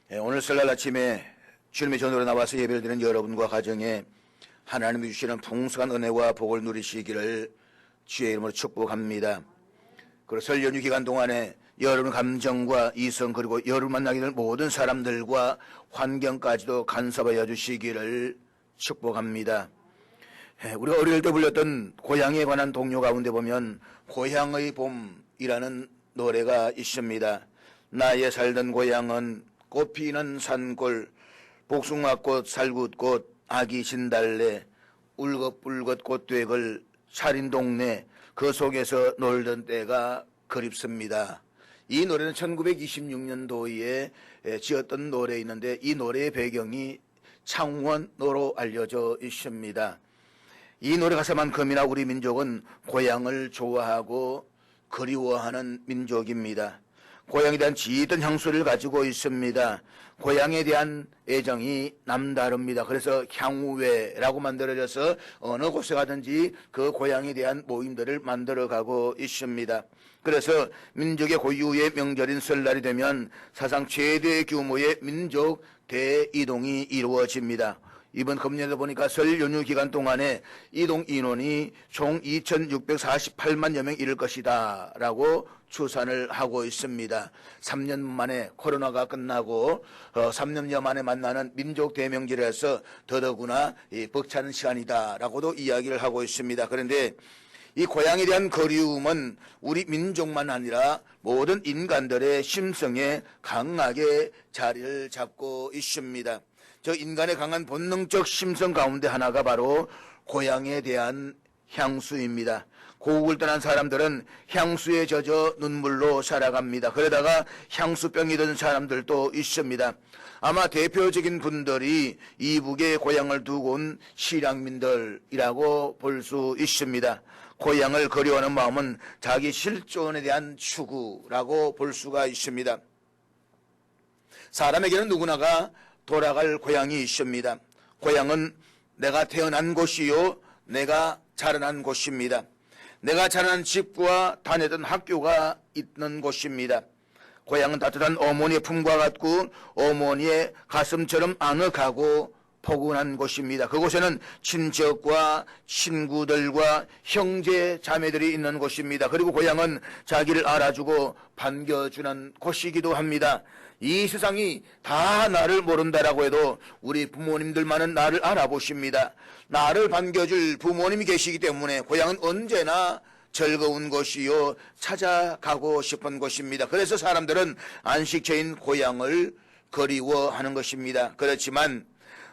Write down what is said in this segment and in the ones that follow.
오늘 설날 아침에 주님의 전으로 나와서 예배를 드리는 여러분과 가정에 하나님이 주시는 풍성한 은혜와 복을 누리시기를 주의 이름으로 축복합니다. 그리고 설 연휴 기간 동안에 여러분 감정과 이성 그리고 여러분 만나게 될 모든 사람들과 환경까지도 간섭하여 주시기를 축복합니다. 우리가 어릴 때 불렸던 고향에 관한 동요 가운데 보면 고향의 봄이라는 노래가 있습니다. 나의 살던 고향은 꽃피는 산골, 복숭아꽃, 살굿꽃, 아기 진달래, 울긋불긋 꽃되걸 차린 동네, 그 속에서 놀던 때가 그립습니다. 이 노래는 1926년도에 지었던 노래인데 이 노래의 배경이 창원으로 알려져 있습니다. 이 노래 가사만큼이나 우리 민족은 고향을 좋아하고 그리워하는 민족입니다. 고향에 대한 짙은 향수를 가지고 있습니다. 고향에 대한 애정이 남다릅니다. 그래서 향후회라고 만들어져서 어느 곳에 가든지 그 고향에 대한 모임들을 만들어가고 있습니다. 그래서 민족의 고유의 명절인 설날이 되면 사상 최대 규모의 민족 대이동이 이루어집니다. 이번 금년에 보니까 설 연휴 기간 동안에 이동 인원이 총 2,648만여 명 이를 것이다 라고 추산을 하고 있습니다. 3년 만에 코로나가 끝나고 3년여 만에 만나는 민족 대명절에서 더더구나 벅차는 시간이다 라고도 이야기를 하고 있습니다. 그런데 이 고향에 대한 그리움은 우리 민족만 아니라 모든 인간들의 심성에 강하게 자리를 잡고 있습니다. 저 인간의 강한 본능적 심성 가운데 하나가 바로 고향에 대한 향수입니다. 고국을 떠난 사람들은 향수에 젖어 눈물로 살아갑니다. 그러다가 향수병이 든 사람들도 있습니다. 아마 대표적인 분들이 이북에 고향을 두고 온 실향민들이라고 볼 수 있습니다. 고향을 그리워하는 마음은 자기 실존에 대한 추구라고 볼 수가 있습니다. 사람에게는 누구나가 돌아갈 고향이 있습니다. 고향은 내가 태어난 곳이요 내가 자라난 곳입니다. 내가 자라난 집과 다니던 학교가 있는 곳입니다. 고향은 따뜻한 어머니의 품과 같고 어머니의 가슴처럼 아늑하고 포근한 곳입니다. 그곳에는 친척과 친구들과 형제 자매들이 있는 곳입니다. 그리고 고향은 자기를 알아주고 반겨주는 곳이기도 합니다. 이 세상이 다 나를 모른다라고 해도 우리 부모님들만은 나를 알아보십니다. 나를 반겨줄 부모님이 계시기 때문에 고향은 언제나 즐거운 곳이요 찾아가고 싶은 곳입니다. 그래서 사람들은 안식처인 고향을 그리워하는 것입니다. 그렇지만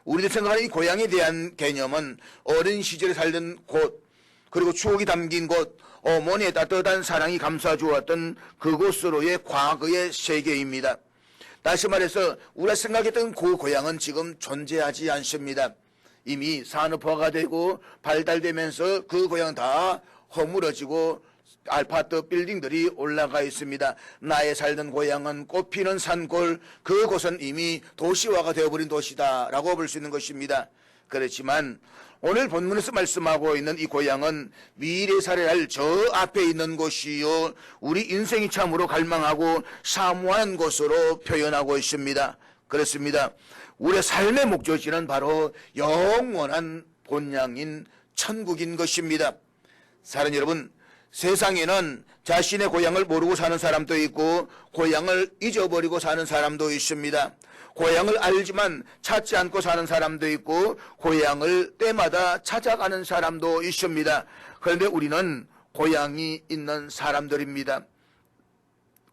우리들 생각하는 이 고향에 대한 개념은 어린 시절에 살던 곳 그리고 추억이 담긴 곳 어머니의 따뜻한 사랑이 감싸주었던 그곳으로의 과거의 세계입니다. 다시 말해서 우리가 생각했던 그 고향은 지금 존재하지 않습니다. 이미 산업화가 되고 발달되면서 그 고향은 다 허물어지고 아파트 빌딩들이 올라가 있습니다. 나의 살던 고향은 꽃피는 산골, 그곳은 이미 도시화가 되어버린 도시다라고 볼 수 있는 것입니다. 그렇지만 오늘 본문에서 말씀하고 있는 이 고향은 미래 살아날 저 앞에 있는 곳이요 우리 인생이 참으로 갈망하고 사모하는 곳으로 표현하고 있습니다. 그렇습니다. 우리의 삶의 목적지는 바로 영원한 본향인 천국인 것입니다. 사랑하는 여러분, 세상에는 자신의 고향을 모르고 사는 사람도 있고 고향을 잊어버리고 사는 사람도 있습니다. 고향을 알지만 찾지 않고 사는 사람도 있고 고향을 때마다 찾아가는 사람도 있습니다. 그런데 우리는 고향이 있는 사람들입니다.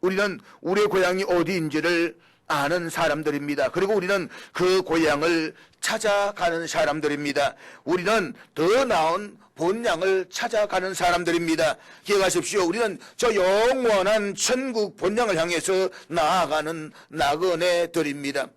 우리는 우리의 고향이 어디인지를 아는 사람들입니다. 그리고 우리는 그 고향을 찾아가는 사람들입니다. 우리는 더 나은 본향을 찾아가는 사람들입니다. 기억하십시오. 우리는 저 영원한 천국 본향을 향해서 나아가는 나그네들입니다.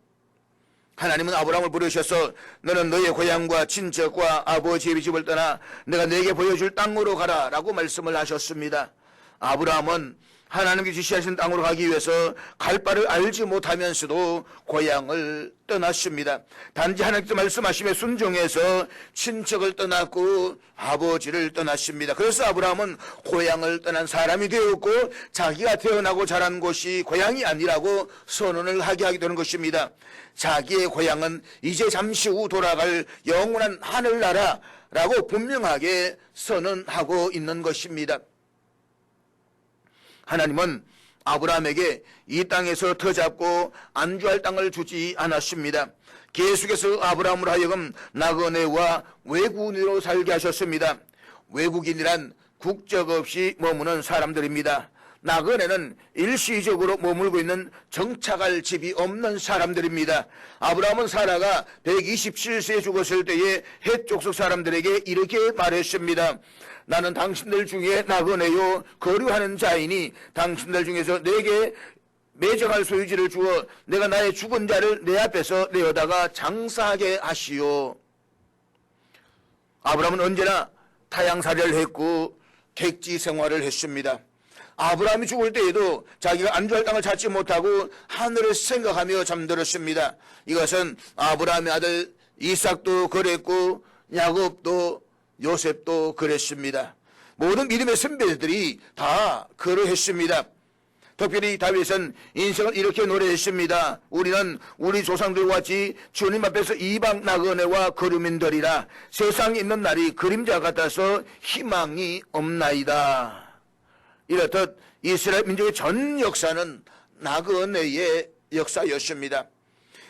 하나님은 아브라함을 부르셔서 너는 너의 고향과 친척과 아버지의 집을 떠나 내가 네게 보여줄 땅으로 가라 라고 말씀을 하셨습니다. 아브라함은 하나님께 지시하신 땅으로 가기 위해서 갈 바를 알지 못하면서도 고향을 떠났습니다. 단지 하나님께서 말씀하심에 순종해서 친척을 떠났고 아버지를 떠났습니다. 그래서 아브라함은 고향을 떠난 사람이 되었고 자기가 태어나고 자란 곳이 고향이 아니라고 선언을 하게 되는 것입니다. 자기의 고향은 이제 잠시 후 돌아갈 영원한 하늘나라라고 분명하게 선언하고 있는 것입니다. 하나님은 아브라함에게 이 땅에서 터잡고 안주할 땅을 주지 않았습니다. 계속해서 아브라함으로 하여금 나그네와 외국인으로 살게 하셨습니다. 외국인이란 국적 없이 머무는 사람들입니다. 나그네는 일시적으로 머물고 있는 정착할 집이 없는 사람들입니다. 아브라함은 사라가 127세에 죽었을 때에 헷 족속 사람들에게 이렇게 말했습니다. 나는 당신들 중에 나그네요 거류하는 자이니 당신들 중에서 내게 매정할 소유지를 주어 내가 나의 죽은 자를 내 앞에서 내어다가 장사하게 하시오. 아브라함은 언제나 타향살이를 했고 객지 생활을 했습니다. 아브라함이 죽을 때에도 자기가 안주할 땅을 찾지 못하고 하늘을 생각하며 잠들었습니다. 이것은 아브라함의 아들 이삭도 그랬고 야곱도 요셉도 그랬습니다. 모든 믿음의 선배들이 다 그러했습니다. 특별히 다윗은 인생을 이렇게 노래했습니다. 우리는 우리 조상들과 같이 주님 앞에서 이방 나그네와 거류민들이라 세상에 있는 날이 그림자 같아서 희망이 없나이다. 이렇듯 이스라엘 민족의 전 역사는 나그네의 역사였습니다.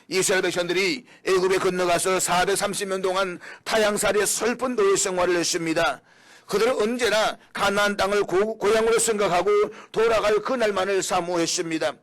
이스라엘 백성들이 애굽에 건너가서 430년 동안 타향살이의 슬픈 노예 생활을 했습니다. 그들은 언제나 가나안 땅을 고향으로 생각하고 돌아갈 그날만을 사모했습니다.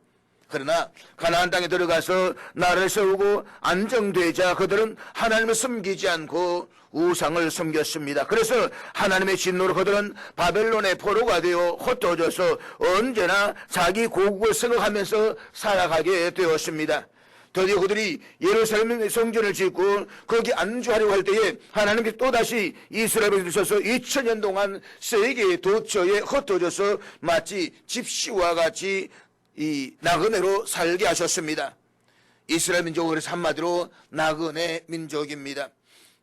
그러나 가나안 땅에 들어가서 나라를 세우고 안정되자 그들은 하나님을 섬기지 않고 우상을 섬겼습니다. 그래서 하나님의 진노로 그들은 바벨론의 포로가 되어 흩어져서 언제나 자기 고국을 생각하면서 살아가게 되었습니다. 드디어 그들이 예루살렘의 성전을 짓고 거기 안주하려고 할 때에 하나님께서 또다시 이스라엘에 주셔서 2000년 동안 세계의 도처에 흩어져서 마치 집시와 같이 이 나그네로 살게 하셨습니다. 이스라엘 민족은 그래서 한마디로 나그네 민족입니다.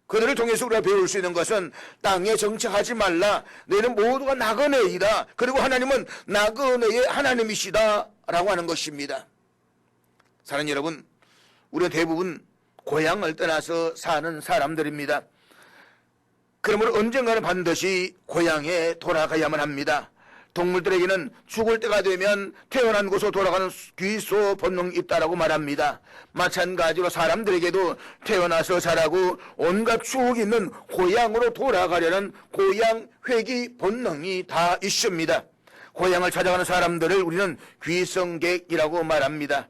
그들을 통해서 우리가 배울 수 있는 것은 땅에 정착하지 말라. 너희는 모두가 나그네이다. 그리고 하나님은 나그네의 하나님이시다 라고 하는 것입니다. 사랑하는 여러분, 우리는 대부분 고향을 떠나서 사는 사람들입니다. 그러므로 언젠가는 반드시 고향에 돌아가야만 합니다. 동물들에게는 죽을 때가 되면 태어난 곳으로 돌아가는 귀소 본능이 있다라고 말합니다. 마찬가지로 사람들에게도 태어나서 자라고 온갖 추억이 있는 고향으로 돌아가려는 고향 회귀 본능이 다 있습니다. 고향을 찾아가는 사람들을 우리는 귀성객이라고 말합니다.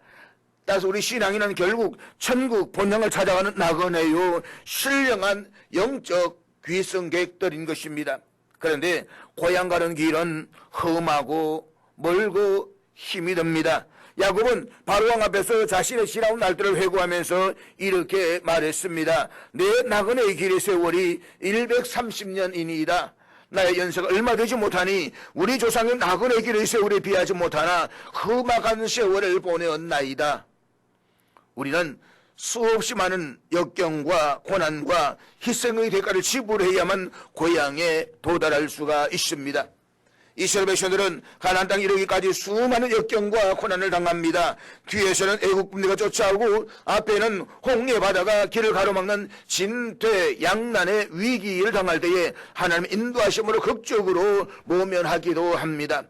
따라서 우리 신앙인은 결국 천국 본향을 찾아가는 나그네요 신령한 영적 귀성객들인 것입니다. 그런데 고향 가는 길은 험하고 멀고 힘이 듭니다. 야곱은 바로왕 앞에서 자신의 지나온 날들을 회고하면서 이렇게 말했습니다. 내 나그네의 길의 세월이 130년이니이다. 나의 연세가 얼마 되지 못하니 우리 조상의 나그네의 길의 세월에 비하지 못하나 험악한 세월을 보내었나이다. 우리는 수없이 많은 역경과 고난과 희생의 대가를 지불해야만 고향에 도달할 수가 있습니다. 이스라엘 백성들은 가나안 땅에 이르기까지 수많은 역경과 고난을 당합니다. 뒤에서는 애국 군대가 쫓아오고 앞에는 홍해 바다가 길을 가로막는 진퇴양난의 위기를 당할 때에 하나님의 인도하심으로 극적으로 모면하기도 합니다.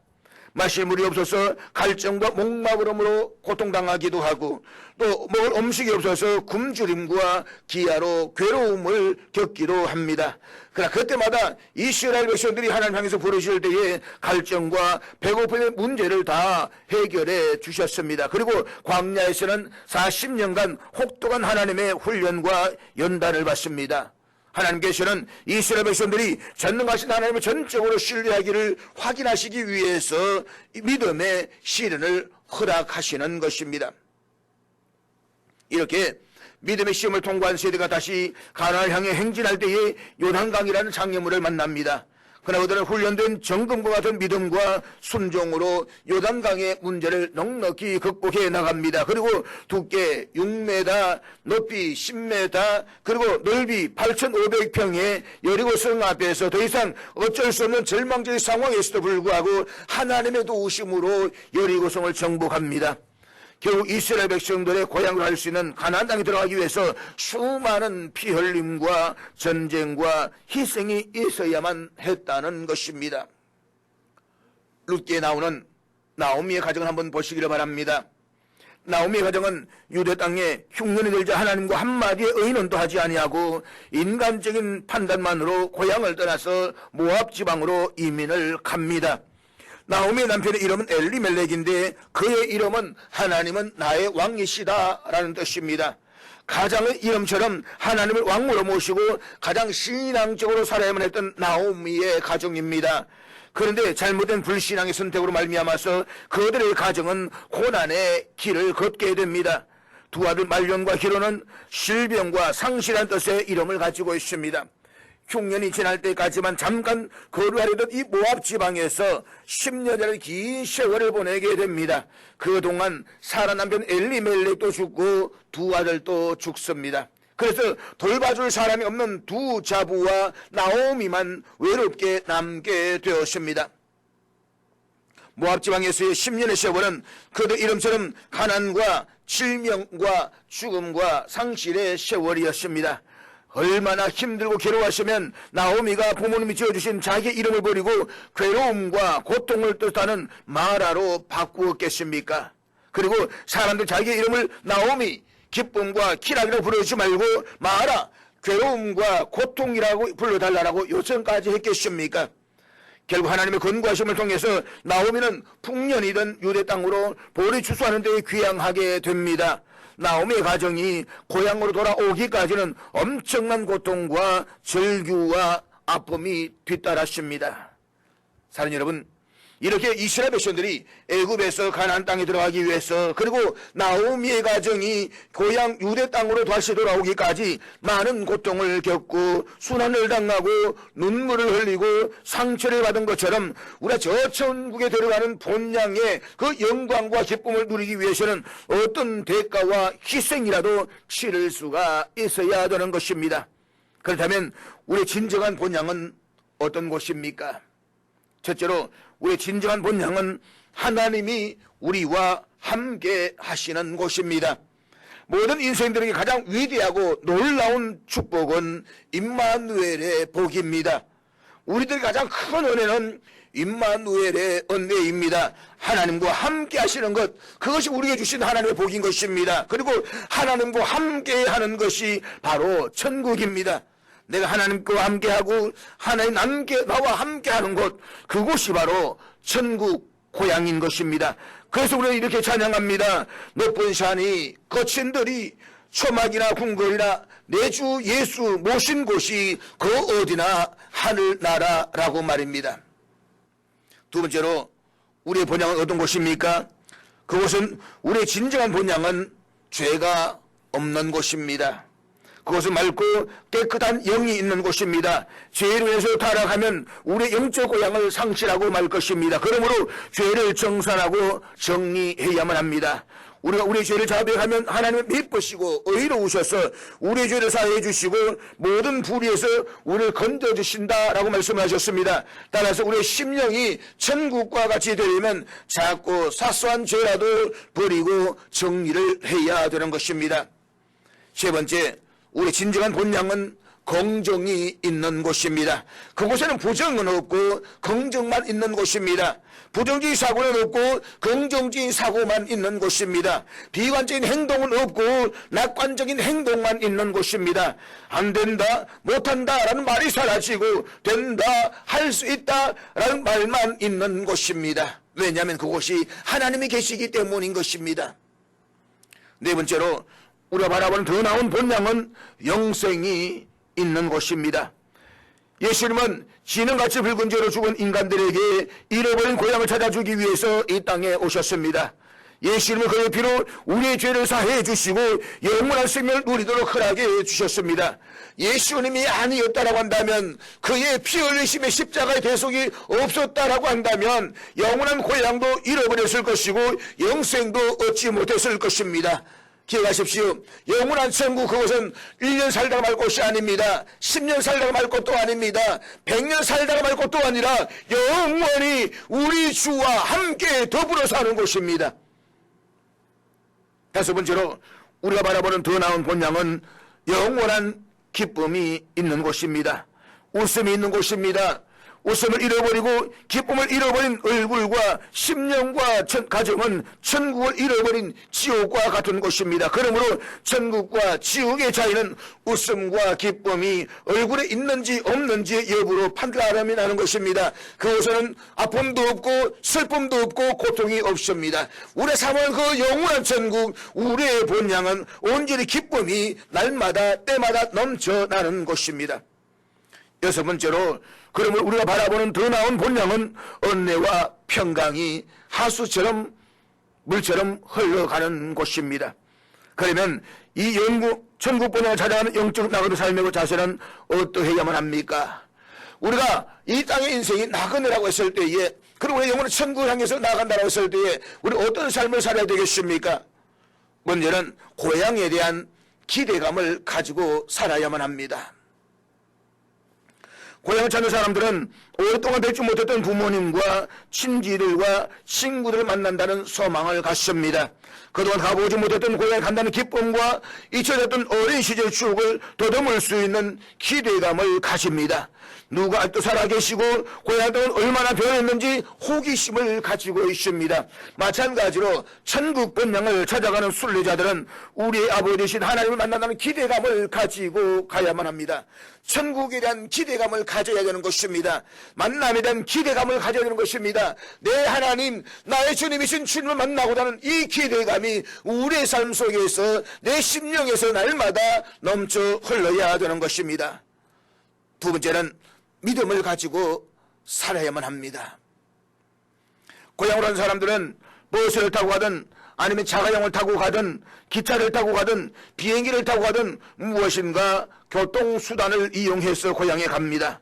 마실 물이 없어서 갈증과 목마름으로 고통당하기도 하고 또 먹을 음식이 없어서 굶주림과 기아로 괴로움을 겪기도 합니다. 그러나 그때마다 이스라엘 백성들이 하나님 향해서 부르실 때에 갈증과 배고픔의 문제를 다 해결해 주셨습니다. 그리고 광야에서는 40년간 혹독한 하나님의 훈련과 연단을 받습니다. 하나님께서는 이스라엘 백성들이 전능하신 하나님을 전적으로 신뢰하기를 확인하시기 위해서 믿음의 시련을 허락하시는 것입니다. 이렇게 믿음의 시험을 통과한 세대가 다시 가나안을 향해 행진할 때에 요단강이라는 장애물을 만납니다. 그러나 그들은 훈련된 정금과 같은 믿음과 순종으로 요단강의 문제를 넉넉히 극복해 나갑니다. 그리고 두께 6m, 높이 10m, 그리고 넓이 8,500평의 여리고성 앞에서 더 이상 어쩔 수 없는 절망적인 상황에서도 불구하고 하나님의 도우심으로 여리고성을 정복합니다. 결국 이스라엘 백성들의 고향으로 할 수 있는 가나안 땅에 들어가기 위해서 수많은 피 흘림과 전쟁과 희생이 있어야만 했다는 것입니다. 룻기에 나오는 나오미의 가정을 한번 보시기를 바랍니다. 나오미의 가정은 유대 땅에 흉년이 들자 하나님과 한마디의 의논도 하지 아니하고 인간적인 판단만으로 고향을 떠나서 모압 지방으로 이민을 갑니다. 나오미의 남편의 이름은 엘리멜렉인데 그의 이름은 하나님은 나의 왕이시다라는 뜻입니다. 가장의 이름처럼 하나님을 왕으로 모시고 가장 신앙적으로 살아야만 했던 나오미의 가정입니다. 그런데 잘못된 불신앙의 선택으로 말미암아서 그들의 가정은 고난의 길을 걷게 됩니다. 두 아들 말론과 기로는 실병과 상실한 뜻의 이름을 가지고 있습니다. 흉년이 지날 때까지만 잠깐 거류하려던 이 모압 지방에서 10년이라는 긴 세월을 보내게 됩니다. 그동안 사라 남편 엘리멜렉도 죽고 두 아들도 죽습니다. 그래서 돌봐줄 사람이 없는 두 자부와 나오미만 외롭게 남게 되었습니다. 모압 지방에서의 10년의 세월은 그들 이름처럼 가난과 질병과 죽음과 상실의 세월이었습니다. 얼마나 힘들고 괴로워하시면 나오미가 부모님이 지어주신 자기 이름을 버리고 괴로움과 고통을 뜻하는 마라로 바꾸었겠습니까? 그리고 사람들 자기 이름을 나오미, 기쁨과 키락이라고 부르지 말고 마라, 괴로움과 고통이라고 불러달라고 요청까지 했겠습니까? 결국 하나님의 권고하심을 통해서 나오미는 풍년이던 유대 땅으로 보리 추수하는 데 귀향하게 됩니다. 나오미의 가정이 고향으로 돌아오기까지는 엄청난 고통과 절규와 아픔이 뒤따랐습니다. 사랑하는 여러분, 이렇게 이스라엘 백성들이 애굽에서 가나안 땅에 들어가기 위해서 그리고 나오미의 가정이 고향 유대 땅으로 다시 돌아오기까지 많은 고통을 겪고 순환을 당하고 눈물을 흘리고 상처를 받은 것처럼 우리가 저 천국에 들어가는 본향의 그 영광과 기쁨을 누리기 위해서는 어떤 대가와 희생이라도 치를 수가 있어야 되는 것입니다. 그렇다면 우리의 진정한 본향은 어떤 곳입니까? 첫째로 우리의 진정한 본향은 하나님이 우리와 함께 하시는 곳입니다. 모든 인생들에게 가장 위대하고 놀라운 축복은 임마누엘의 복입니다. 우리들의 가장 큰 은혜는 임마누엘의 은혜입니다. 하나님과 함께 하시는 것, 그것이 우리에게 주신 하나님의 복인 것입니다. 그리고 하나님과 함께 하는 것이 바로 천국입니다. 내가 하나님과 함께하고 하나님 나와 함께하는 곳, 그곳이 바로 천국 고향인 것입니다. 그래서 우리는 이렇게 찬양합니다. 높은 산이 거친 들이 초막이나 궁궐이나 내 주 예수 모신 곳이 그 어디나 하늘나라라고 말입니다. 두 번째로 우리의 본향은 어떤 곳입니까? 그곳은 우리의 진정한 본향은 죄가 없는 곳입니다. 그것은 맑고 깨끗한 영이 있는 곳입니다. 죄로 인해서 타락하면 우리의 영적 고향을 상실하고 말 것입니다. 그러므로 죄를 정산하고 정리해야만 합니다. 우리가 우리의 죄를 자백하면 하나님은 미쁘시고 의로우셔서 우리의 죄를 사해 주시고 모든 불의에서 우리를 건져주신다라고 말씀하셨습니다. 따라서 우리의 심령이 천국과 같이 되려면 작고 사소한 죄라도 버리고 정리를 해야 되는 것입니다. 세 번째, 우리 진정한 본향은 긍정이 있는 곳입니다. 그곳에는 부정은 없고 긍정만 있는 곳입니다. 부정적인 사고는 없고 긍정적인 사고만 있는 곳입니다. 비관적인 행동은 없고 낙관적인 행동만 있는 곳입니다. 안 된다, 못한다 라는 말이 사라지고 된다, 할 수 있다 라는 말만 있는 곳입니다. 왜냐하면 그곳이 하나님이 계시기 때문인 것입니다. 네 번째로 우리가 바라보는 더 나은 본향은 영생이 있는 곳입니다. 예수님은 지능같이 붉은 죄로 죽은 인간들에게 잃어버린 고향을 찾아주기 위해서 이 땅에 오셨습니다. 예수님은 그의 피로 우리의 죄를 사해 주시고 영원한 생명을 누리도록 허락해 주셨습니다. 예수님이 아니었다라고 한다면, 그의 피 흘리심의 십자가의 대속이 없었다라고 한다면 영원한 고향도 잃어버렸을 것이고 영생도 얻지 못했을 것입니다. 기억하십시오. 영원한 천국, 그것은 1년 살다가 말 곳이 아닙니다. 10년 살다가 말 곳도 아닙니다. 100년 살다가 말 곳도 아니라 영원히 우리 주와 함께 더불어 사는 곳입니다. 다섯 번째로 우리가 바라보는 더 나은 본향은 영원한 기쁨이 있는 곳입니다. 웃음이 있는 곳입니다. 웃음을 잃어버리고 기쁨을 잃어버린 얼굴과 심령과 가정은 천국을 잃어버린 지옥과 같은 곳입니다. 그러므로 천국과 지옥의 차이는 웃음과 기쁨이 얼굴에 있는지 없는지 여부로 판단하면 하는 것입니다. 그곳에는 아픔도 없고 슬픔도 없고 고통이 없습니다. 우리의 삶은 그 영원한 천국, 우리의 본향은 온전히 기쁨이 날마다 때마다 넘쳐나는 곳입니다. 여섯 번째로, 그러면 우리가 바라보는 더 나은 본향은 은혜와 평강이 하수처럼 물처럼 흘러가는 곳입니다. 그러면 이 천국 본향을 찾아가는 영적 나그네 삶의 자세는 어떠해야만 합니까? 우리가 이 땅의 인생이 나그네라고 했을 때에, 그리고 우리 영혼의 천국을 향해서 나아간다고 했을 때에 우리 어떤 삶을 살아야 되겠습니까? 먼저는 고향에 대한 기대감을 가지고 살아야만 합니다. 고향을 찾는 사람들은 오랫동안 뵙지 못했던 부모님과 친지들과 친구들을 만난다는 소망을 갖습니다. 그동안 가보지 못했던 고향에 간다는 기쁨과 잊혀졌던 어린 시절 추억을 더듬을 수 있는 기대감을 가집니다. 누가 아직도 살아계시고 고향은 얼마나 변했는지 호기심을 가지고 있습니다. 마찬가지로 천국 본향을 찾아가는 순례자들은 우리의 아버지 되신 하나님을 만난다는 기대감을 가지고 가야만 합니다. 천국에 대한 기대감을 가져야 되는 것입니다. 만남에 대한 기대감을 가져야 되는 것입니다. 내 하나님, 나의 주님이신 주님을 만나고자 하는 이 기대감이 우리의 삶 속에서, 내 심령에서 날마다 넘쳐 흘러야 되는 것입니다. 두 번째는 믿음을 가지고 살아야만 합니다. 고향으로 간 사람들은 버스를 타고 가든 아니면 자가용을 타고 가든 기차를 타고 가든 비행기를 타고 가든 무엇인가 교통수단을 이용해서 고향에 갑니다.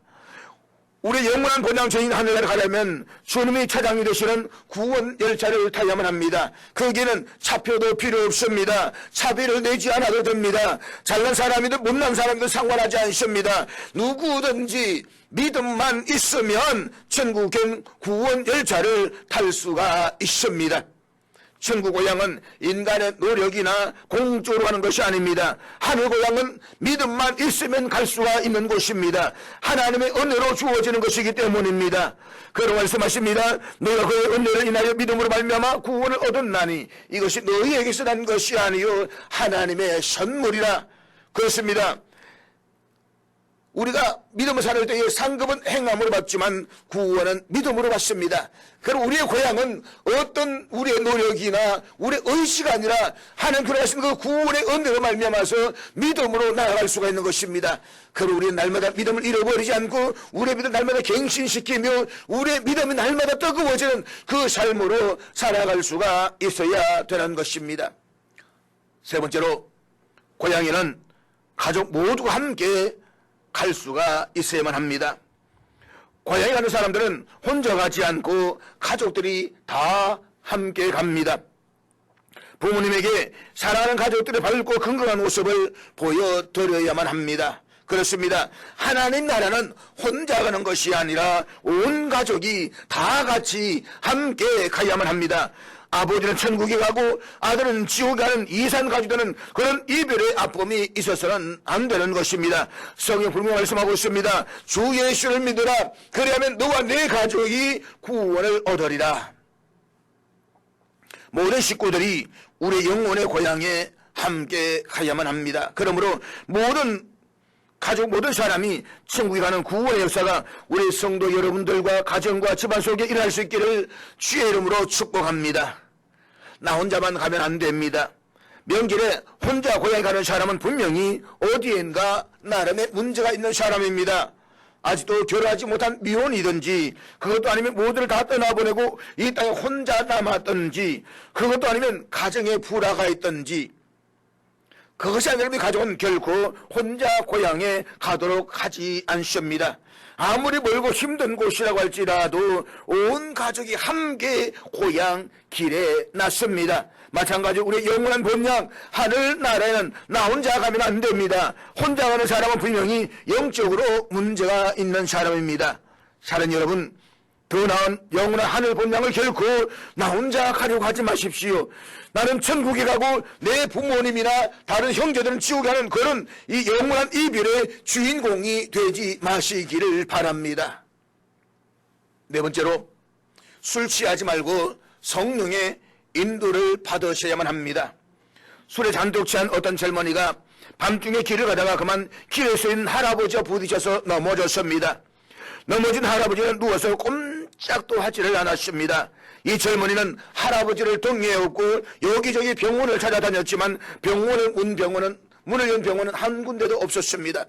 우리 영원한 본향 저인 하늘나라를 가려면 주님이 차장이 되시는 구원 열차를 타야만 합니다. 거기에는 차표도 필요 없습니다. 차비를 내지 않아도 됩니다. 잘난 사람이든 못난 사람이든 상관하지 않습니다. 누구든지 믿음만 있으면 천국행 구원 열차를 탈 수가 있습니다. 천국 고향은 인간의 노력이나 공적으로 하는 것이 아닙니다. 하늘 고향은 믿음만 있으면 갈 수가 있는 곳입니다. 하나님의 은혜로 주어지는 것이기 때문입니다. 그러고 말씀하십니다. 너희가 그의 은혜를 인하여 믿음으로 말미암아 구원을 얻었나니 이것이 너희에게서 난 것이 아니요 하나님의 선물이라. 그렇습니다. 우리가 믿음을 살을 때에 상급은 행함으로 받지만 구원은 믿음으로 받습니다. 그리고 우리의 고향은 어떤 우리의 노력이나 우리의 의지가 아니라 하나님께로 하신 그 구원의 은혜로 말미암아서 믿음으로 나아갈 수가 있는 것입니다. 그리고 우리는 날마다 믿음을 잃어버리지 않고 우리의 믿음을 날마다 갱신시키며 우리의 믿음이 날마다 뜨거워지는 그 삶으로 살아갈 수가 있어야 되는 것입니다. 세 번째로, 고향에는 가족 모두가 함께 갈 수가 있어야만 합니다. 고향에 가는 사람들은 혼자 가지 않고 가족들이 다 함께 갑니다. 부모님에게 사랑하는 가족들의 밝고 건강한 모습을 보여드려야만 합니다. 그렇습니다. 하나님 나라는 혼자 가는 것이 아니라 온 가족이 다 같이 함께 가야만 합니다. 아버지는 천국에 가고 아들은 지옥에 가는 이산 가족들은 그런 이별의 아픔이 있어서는 안 되는 것입니다. 성경 분명히 말씀하고 있습니다. 주 예수를 믿으라. 그리하면 너와 내 가족이 구원을 얻으리라. 모든 식구들이 우리 영혼의 고향에 함께 가야만 합니다. 그러므로 모든 가족, 모든 사람이 천국에 가는 구원의 역사가 우리 성도 여러분들과 가정과 집안 속에 일어날 수 있기를 주의 이름으로 축복합니다. 나 혼자만 가면 안 됩니다. 명절에 혼자 고향에 가는 사람은 분명히 어디엔가 나름의 문제가 있는 사람입니다. 아직도 결혼하지 못한 미혼이든지, 그것도 아니면 모두를 다 떠나보내고 이 땅에 혼자 남았든지, 그것도 아니면 가정에 불화가 있든지, 그것이 하나님이 가져온 결코 혼자 고향에 가도록 하지 않습니다. 아무리 멀고 힘든 곳이라고 할지라도 온 가족이 함께 고향 길에 났습니다. 마찬가지로 우리의 영원한 본향 하늘나라에는 나 혼자 가면 안 됩니다. 혼자 가는 사람은 분명히 영적으로 문제가 있는 사람입니다. 사랑 여러분, 더 나은 영원한 하늘 본향을 결코 나 혼자 가려고 하지 마십시오. 나는 천국에 가고 내 부모님이나 다른 형제들은 지옥에 가는 그런 이 영원한 이별의 주인공이 되지 마시기를 바랍니다. 네 번째로, 술 취하지 말고 성령의 인도를 받으셔야만 합니다. 술에 잔뜩 취한 어떤 젊은이가 밤중에 길을 가다가 그만 길에 서 있는 할아버지와 부딪혀서 넘어졌습니다. 넘어진 할아버지는 누워서 꼼짝도 하지를 않았습니다. 이 젊은이는 할아버지를 등에 업고 여기저기 병원을 찾아다녔지만 문을 연 병원은 한 군데도 없었습니다.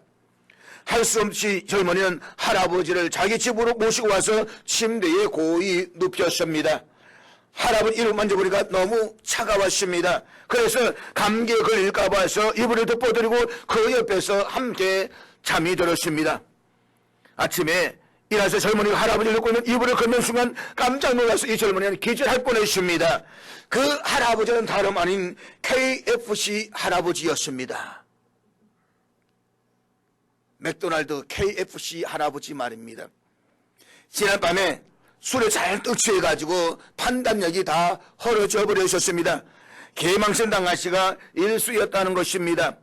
할 수 없이 젊은이는 할아버지를 자기 집으로 모시고 와서 침대에 고이 눕혔습니다. 할아버지 이를 만져보니까 너무 차가웠습니다. 그래서 감기에 걸릴까 봐 해서 이불을 덮어드리고 그 옆에서 함께 잠이 들었습니다. 아침에 일어나서 젊은이가 할아버지를 덮고 있는 이불을 걷는 순간 깜짝 놀라서 이 젊은이는 기절할 뻔했습니다. 그 할아버지는 다름 아닌 KFC 할아버지였습니다. 맥도날드 KFC 할아버지 말입니다. 지난밤에 술에 잔뜩 취해가지고 판단력이 다 헐어져 버리셨습니다. 개망신 당하시가 일수였다는 것입니다.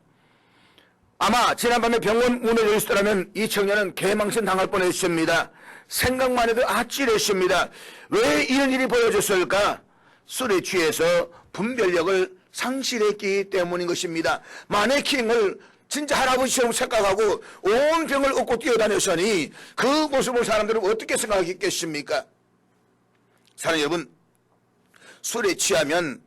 아마 지난밤에 병원 문을 열었더라면 이 청년은 개망신 당할 뻔했습니다. 생각만 해도 아찔했습니다. 왜 이런 일이 벌어졌을까? 술에 취해서 분별력을 상실했기 때문인 것입니다. 마네킹을 진짜 할아버지처럼 착각하고 온 병을 업고 뛰어다녔으니 그 모습을 사람들은 어떻게 생각했겠습니까? 사랑하는 여러분, 술에 취하면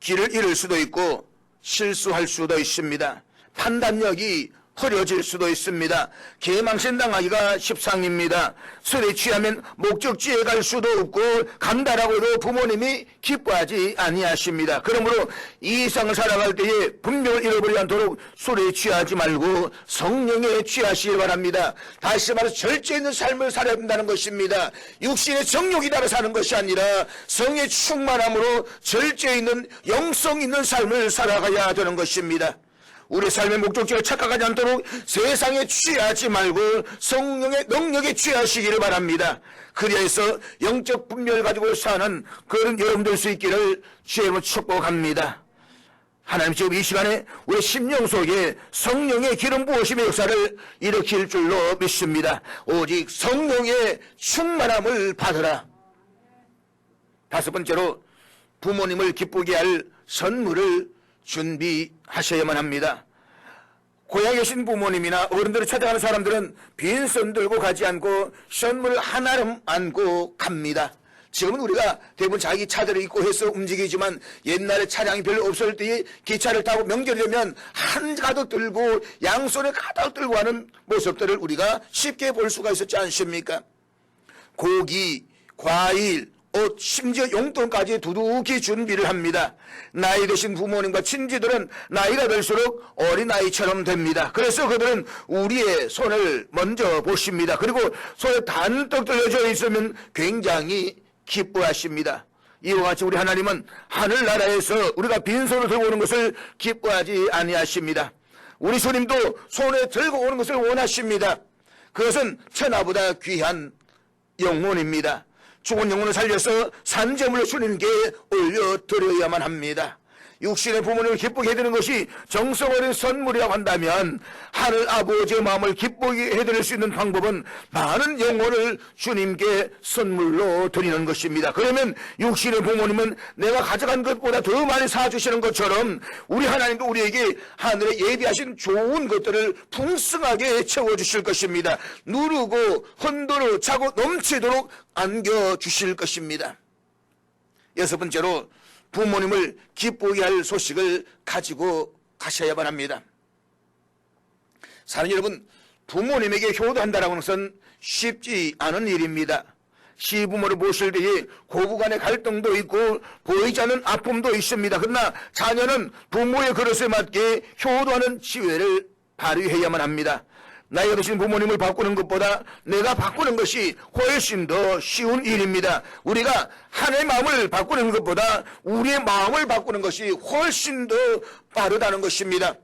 길을 잃을 수도 있고 실수할 수도 있습니다. 판단력이 흐려질 수도 있습니다. 개망신당하기가 십상입니다. 술에 취하면 목적지에 갈 수도 없고 간다라고 해도 부모님이 기뻐하지 아니하십니다. 그러므로 이 세상을 살아갈 때에 분명을 잃어버리지 않도록 술에 취하지 말고 성령에 취하시기 바랍니다. 다시 말해서 절제 있는 삶을 살아야 된다는 것입니다. 육신의 정욕이 따라 사는 것이 아니라 성의 충만함으로 절제 있는 영성 있는 삶을 살아가야 되는 것입니다. 우리 삶의 목적지를 착각하지 않도록 세상에 취하지 말고 성령의 능력에 취하시기를 바랍니다. 그리하여서 영적 분별을 가지고 사는 그런 여러분 될 수 있기를 주님으로 축복합니다. 하나님 지금 이 시간에 우리 심령 속에 성령의 기름 부으심의 역사를 일으킬 줄로 믿습니다. 오직 성령의 충만함을 받으라. 다섯 번째로, 부모님을 기쁘게 할 선물을 준비하셔야만 합니다. 고향에 계신 부모님이나 어른들을 찾아가는 사람들은 빈손 들고 가지 않고 선물을 하나름 안고 갑니다. 지금은 우리가 대부분 자기 차들을 입고 해서 움직이지만 옛날에 차량이 별로 없을 때에 기차를 타고 명절이 되면 한 가득 들고 양손에 가득 들고 가는 모습들을 우리가 쉽게 볼 수가 있었지 않습니까? 고기, 과일, 옷, 심지어 용돈까지 두둑이 준비를 합니다. 나이 드신 부모님과 친지들은 나이가 들수록 어린아이처럼 됩니다. 그래서 그들은 우리의 손을 먼저 보십니다. 그리고 손에 단떡 들려져 있으면 굉장히 기뻐하십니다. 이와 같이 우리 하나님은 하늘나라에서 우리가 빈손을 들고 오는 것을 기뻐하지 아니하십니다. 우리 주님도 손에 들고 오는 것을 원하십니다. 그것은 천하보다 귀한 영혼입니다. 죽은 영혼을 살려서 산재물로 주님께 올려드려야만 합니다. 육신의 부모님을 기쁘게 해드리는 것이 정성 어린 선물이라고 한다면 하늘 아버지의 마음을 기쁘게 해드릴 수 있는 방법은 많은 영혼을 주님께 선물로 드리는 것입니다. 그러면 육신의 부모님은 내가 가져간 것보다 더 많이 사주시는 것처럼 우리 하나님도 우리에게 하늘에 예비하신 좋은 것들을 풍성하게 채워주실 것입니다. 누르고 흔들어 차고 넘치도록 안겨주실 것입니다. 여섯 번째로, 부모님을 기쁘게 할 소식을 가지고 가셔야만 합니다. 사랑하는 여러분, 부모님에게 효도한다는 것은 쉽지 않은 일입니다. 시부모를 모실 때에 고부간의 갈등도 있고 보이지 않는 아픔도 있습니다. 그러나 자녀는 부모의 그릇에 맞게 효도하는 지혜를 발휘해야만 합니다. 나이가 드신 부모님을 바꾸는 것보다 내가 바꾸는 것이 훨씬 더 쉬운 일입니다. 우리가 하나님의 마음을 바꾸는 것보다 우리의 마음을 바꾸는 것이 훨씬 더 빠르다는 것입니다.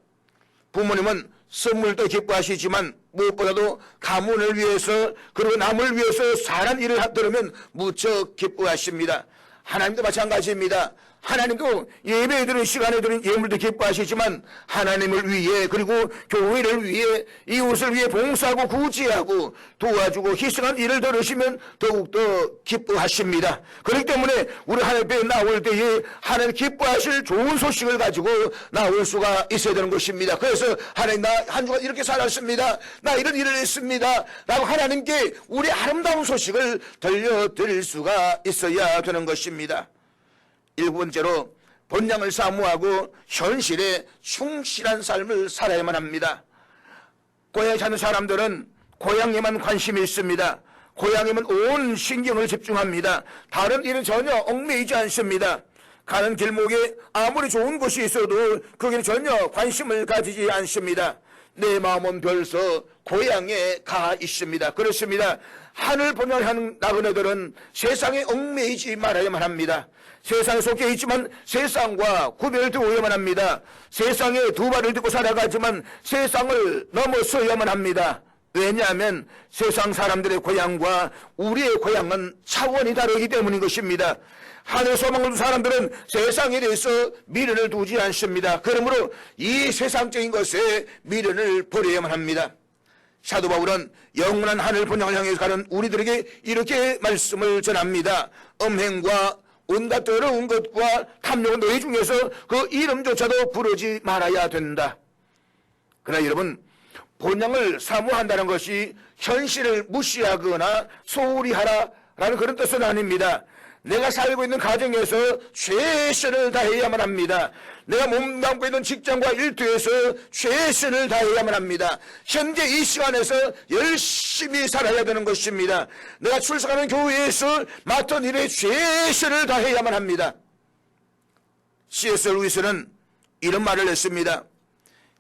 부모님은 선물도 기뻐하시지만 무엇보다도 가문을 위해서 그리고 남을 위해서 잘한 일을 들으면 무척 기뻐하십니다. 하나님도 마찬가지입니다. 하나님도 예배에 드는 시간에 드는 예물도 기뻐하시지만 하나님을 위해 그리고 교회를 위해 이웃을 위해 봉사하고 구제하고 도와주고 희생한 일을 들으시면 더욱더 기뻐하십니다. 그렇기 때문에 우리 하나님 앞에 나올 때에 하나님 기뻐하실 좋은 소식을 가지고 나올 수가 있어야 되는 것입니다. 그래서 하나님 나 한 주간 이렇게 살았습니다. 나 이런 일을 했습니다. 라고 하나님께 우리 아름다운 소식을 들려드릴 수가 있어야 되는 것입니다. 7번째로 본향을 사모하고 현실에 충실한 삶을 살아야만 합니다. 고향에 사는 사람들은 고향에만 관심이 있습니다. 고향에만 온 신경을 집중합니다. 다른 일은 전혀 얽매이지 않습니다. 가는 길목에 아무리 좋은 곳이 있어도 거기는 전혀 관심을 가지지 않습니다. 내 마음은 벌써 고향에 가 있습니다. 그렇습니다. 하늘 본향하는 나그네들은 세상에 얽매이지 말아야만 합니다. 세상에 속해 있지만 세상과 구별되어야만 합니다. 세상에 두 발을 딛고 살아가지만 세상을 넘어서야만 합니다. 왜냐하면 세상 사람들의 고향과 우리의 고향은 차원이 다르기 때문인 것입니다. 하늘 소망을 둔 사람들은 세상에 대해서 미련을 두지 않습니다. 그러므로 이 세상적인 것에 미련을 버려야만 합니다. 사도 바울은 영원한 하늘 본향을 향해 가는 우리들에게 이렇게 말씀을 전합니다. 음행과 온갖 더러운 것과 탐욕은 너희 중에서 그 이름조차도 부르지 말아야 된다. 그러나 여러분, 본향을 사모한다는 것이 현실을 무시하거나 소홀히 하라라는 그런 뜻은 아닙니다. 내가 살고 있는 가정에서 최선을 다해야만 합니다. 내가 몸담고 있는 직장과 일터에서 최선을 다해야만 합니다. 현재 이 시간에서 열심히 살아야 되는 것입니다. 내가 출석하는 교회에서 맡은 일에 최선을 다해야만 합니다. C.S. 루이스는 이런 말을 했습니다.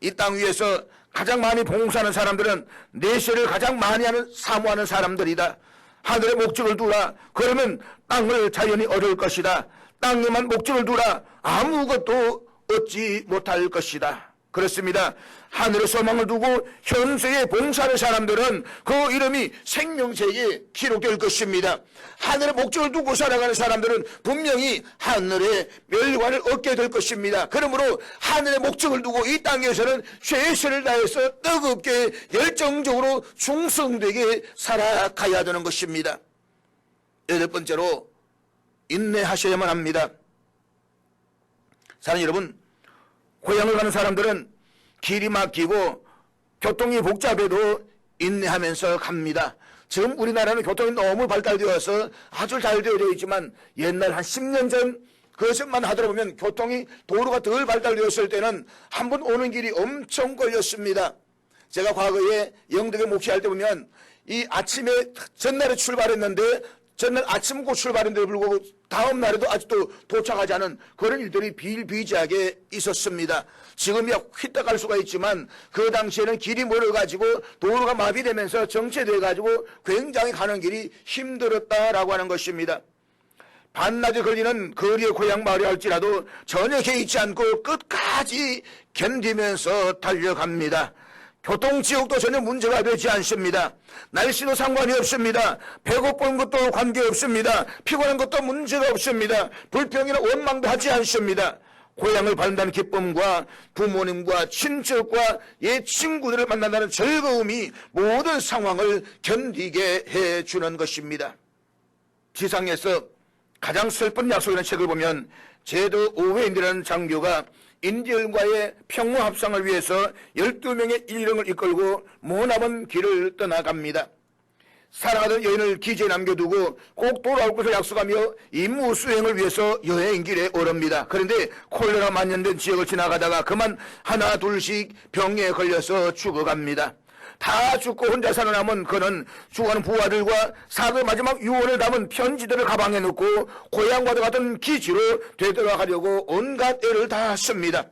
이 땅 위에서 가장 많이 봉사하는 사람들은 내세를 가장 많이 하는 사모하는 사람들이다. 하늘에 목적을 두라. 그러면 땅을 자연히 얻을 것이다. 땅에만 목적을 두라. 아무것도 얻지 못할 것이다. 그렇습니다. 하늘에 소망을 두고 현세에 봉사하는 사람들은 그 이름이 생명책에 기록될 것입니다. 하늘에 목적을 두고 살아가는 사람들은 분명히 하늘의 멸관을 얻게 될 것입니다. 그러므로 하늘의 목적을 두고 이 땅에서는 최선을 다해서 뜨겁게 열정적으로 충성되게 살아가야 되는 것입니다. 8번째로 인내하셔야만 합니다. 사랑하는 여러분, 고향을 가는 사람들은 길이 막히고 교통이 복잡해도 인내하면서 갑니다. 지금 우리나라는 교통이 너무 발달되어서 아주 잘 되어 있지만 옛날 한 10년 전 그것만 하더라 보면 도로가 덜 발달되었을 때는 한 번 오는 길이 엄청 걸렸습니다. 제가 과거에 영덕에 목회할 때 보면 이 아침에 전날에 출발했는데 전날 아침고 출발했는데 불구하고 다음 날에도 아직도 도착하지 않은 그런 일들이 비일비재하게 있었습니다. 지금이야 휘떡할 수가 있지만 그 당시에는 길이 멀어가지고 도로가 마비되면서 정체돼가지고 굉장히 가는 길이 힘들었다라고 하는 것입니다. 반나절 걸리는 거리의 고향 마을이 할지라도 전혀 개의치 않고 끝까지 견디면서 달려갑니다. 교통지역도 전혀 문제가 되지 않습니다. 날씨도 상관이 없습니다. 배고픈 것도 관계없습니다. 피곤한 것도 문제가 없습니다. 불평이나 원망도 하지 않습니다. 고향을 받는다는 기쁨과 부모님과 친척과 옛 친구들을 만난다는 즐거움이 모든 상황을 견디게 해주는 것입니다. 지상에서 가장 슬픈 약속이라는 책을 보면 제드 오웬이라는 장교가 인디언과의 평화 합상을 위해서 12명의 일령을 이끌고 머나먼 길을 떠나갑니다. 사랑하던 여인을 기지에 남겨두고 꼭 돌아올 것을 약속하며 임무 수행을 위해서 여행길에 오릅니다. 그런데 콜레라 만연된 지역을 지나가다가 그만 하나 둘씩 병에 걸려서 죽어갑니다. 다 죽고 혼자 살아남은 그는 죽어가는 부하들과 사도의 마지막 유언을 담은 편지들을 가방에 넣고 고향과도 같은 기지로 되돌아가려고 온갖 애를 다 씁니다.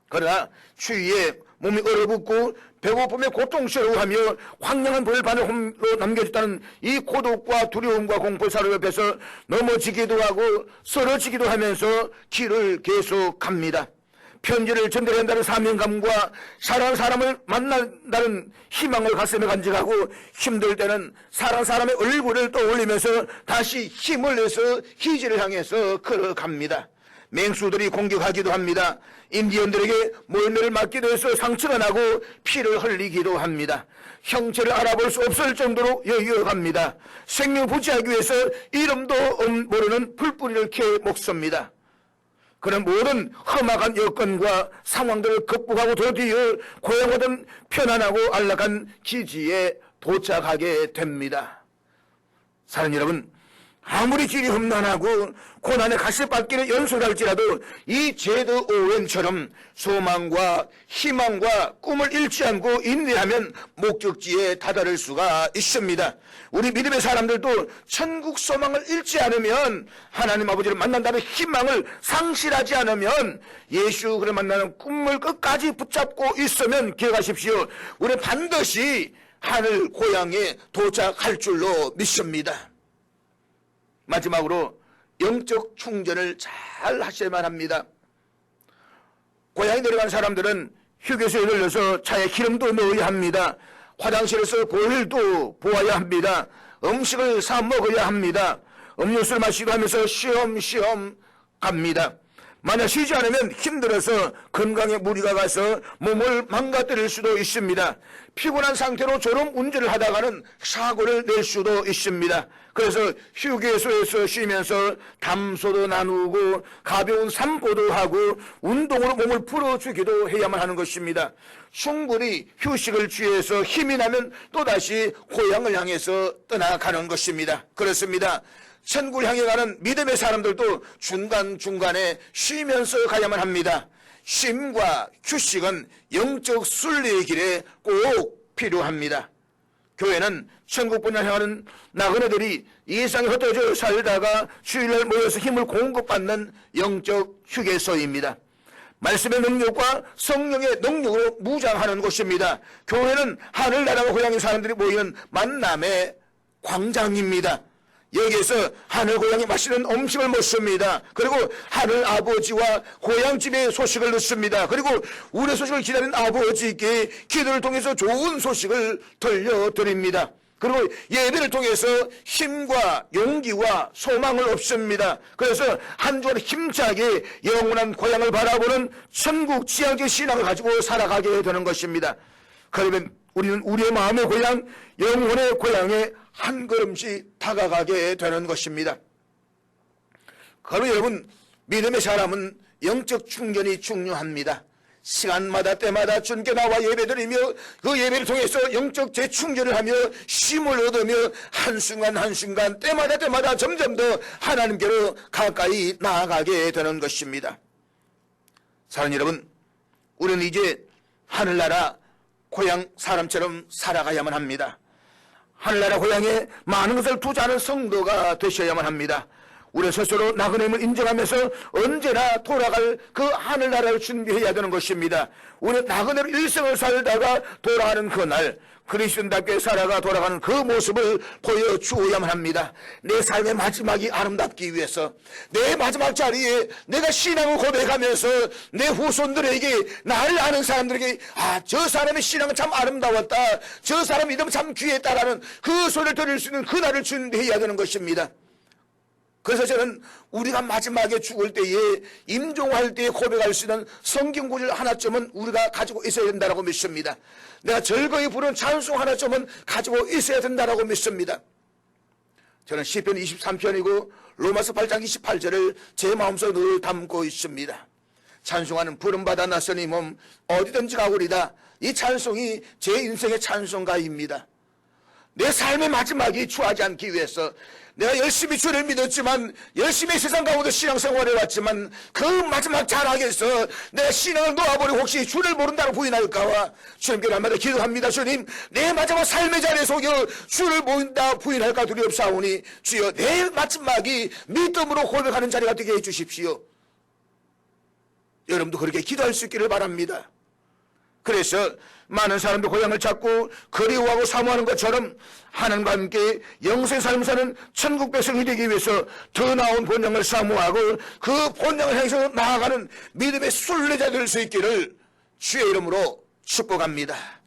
그러나 추위에 몸이 얼어붙고 배고픔에 고통스러워하며 황량한 벌판에 홀로 남겨졌다는 이 고독과 두려움과 공포를 사로잡혀서 넘어지기도 하고 쓰러지기도 하면서 길을 계속합니다. 편지를 전달해야 한다는 사명감과 사랑하는 사람을 만난다는 희망을 가슴에 간직하고 힘들 때는 사랑하는 사람의 얼굴을 떠올리면서 다시 힘을 내서 기지를 향해서 걸어갑니다. 맹수들이 공격하기도 합니다. 인디언들에게 몰매를 맞기도 해서 상처가 나고 피를 흘리기도 합니다. 형체를 알아볼 수 없을 정도로 여유어갑니다. 생명 부지하기 위해서 이름도 모르는 불뿌리를 캐 먹습니다. 그런 모든 험악한 여건과 상황들을 극복하고 드디어 고향하던 편안하고 안락한 기지에 도착하게 됩니다. 사랑하는 여러분, 아무리 길이 험난하고 고난의 가시밭길을 연속할지라도 이 제드 오웬처럼 소망과 희망과 꿈을 잃지 않고 인내하면 목적지에 다다를 수가 있습니다. 우리 믿음의 사람들도 천국 소망을 잃지 않으면, 하나님 아버지를 만난다는 희망을 상실하지 않으면, 예수 그를 만나는 꿈을 끝까지 붙잡고 있으면 기억하십시오. 우리는 반드시 하늘 고향에 도착할 줄로 믿습니다. 마지막으로 영적 충전을 잘 하셔야만 합니다. 고향에 내려간 사람들은 휴게소에 들려서 차에 기름도 넣어야 합니다. 화장실에서 볼일도 보아야 합니다. 음식을 사 먹어야 합니다. 음료수를 마시기도 하면서 쉬엄쉬엄 갑니다. 만약 쉬지 않으면 힘들어서 건강에 무리가 가서 몸을 망가뜨릴 수도 있습니다. 피곤한 상태로 졸음 운전을 하다가는 사고를 낼 수도 있습니다. 그래서 휴게소에서 쉬면서 담소도 나누고 가벼운 산보도 하고 운동으로 몸을 풀어주기도 해야만 하는 것입니다. 충분히 휴식을 취해서 힘이 나면 또다시 고향을 향해서 떠나가는 것입니다. 그렇습니다. 천국을 향해 가는 믿음의 사람들도 중간중간에 쉬면서 가야만 합니다. 쉼과 휴식은 영적 순리의 길에 꼭 필요합니다. 교회는 천국분을 향하는 나그네들이 이 세상에 흩어져 살다가 주일날 모여서 힘을 공급받는 영적 휴게소입니다. 말씀의 능력과 성령의 능력으로 무장하는 곳입니다. 교회는 하늘나라와 고향의 사람들이 모이는 만남의 광장입니다. 여기에서 하늘 고향의 맛있는 음식을 먹습니다. 그리고 하늘 아버지와 고향집의 소식을 듣습니다. 그리고 우리의 소식을 기다리는 아버지께 기도를 통해서 좋은 소식을 들려드립니다. 그리고 예배를 통해서 힘과 용기와 소망을 얻습니다. 그래서 한 주간 힘차게 영원한 고향을 바라보는 천국 지향적 신앙을 가지고 살아가게 되는 것입니다. 그러면 우리는 우리의 마음의 고향, 영혼의 고향에 한 걸음씩 다가가게 되는 것입니다. 그러면 여러분, 믿음의 사람은 영적 충전이 중요합니다. 시간마다 때마다 주님께 나와 예배드리며 그 예배를 통해서 영적 재충전을 하며 쉼을 얻으며 한순간 한순간 때마다 점점 더 하나님께로 가까이 나아가게 되는 것입니다. 사랑하는 여러분, 우리는 이제 하늘나라 고향 사람처럼 살아가야만 합니다. 하늘나라 고향에 많은 것을 투자하는 성도가 되셔야만 합니다. 우리 스스로 나그네임을 인정하면서 언제나 돌아갈 그 하늘나라를 준비해야 되는 것입니다. 우리 나그네로 일생을 살다가 돌아가는 그날 그리스도인답게 살아가 돌아가는 그 모습을 보여주어야만 합니다. 내 삶의 마지막이 아름답기 위해서 내 마지막 자리에 내가 신앙을 고백하면서 내 후손들에게 나를 아는 사람들에게 저 사람의 신앙은 참 아름다웠다, 저 사람 믿음은 참 귀했다라는 그 소리를 들을 수 있는 그날을 준비해야 되는 것입니다. 그래서 저는 우리가 마지막에 죽을 때에 임종할 때에 고백할 수 있는 성경 구절 하나쯤은 우리가 가지고 있어야 된다고 믿습니다. 내가 즐거이 부르는 찬송 하나쯤은 가지고 있어야 된다고 믿습니다. 저는 시편 23편이고 로마서 8장 28절을 제 마음속에 늘 담고 있습니다. 찬송하는 부름받아 나서니 몸 어디든지 가오리다. 이 찬송이 제 인생의 찬송가입니다. 내 삶의 마지막이 추하지 않기 위해서 내가 열심히 주를 믿었지만 열심히 세상 가운데 신앙생활을 해왔지만 그 마지막 자락에서 내가 신앙을 놓아버리고 혹시 주를 모른다고 부인할까봐 주님께 날마다 기도합니다. 주님, 내 마지막 삶의 자리에서 주를 모른다 부인할까 두렵사오니 주여 내 마지막이 믿음으로 고백하는 자리가 되게 해주십시오. 여러분도 그렇게 기도할 수 있기를 바랍니다. 그래서 많은 사람들 고향을 찾고 그리워하고 사모하는 것처럼 하나님과 함께 영생 삶을 사는 천국 백성이 되기 위해서 더 나은 본향을 사모하고 그 본향을 향해서 나아가는 믿음의 순례자 될 수 있기를 주의 이름으로 축복합니다.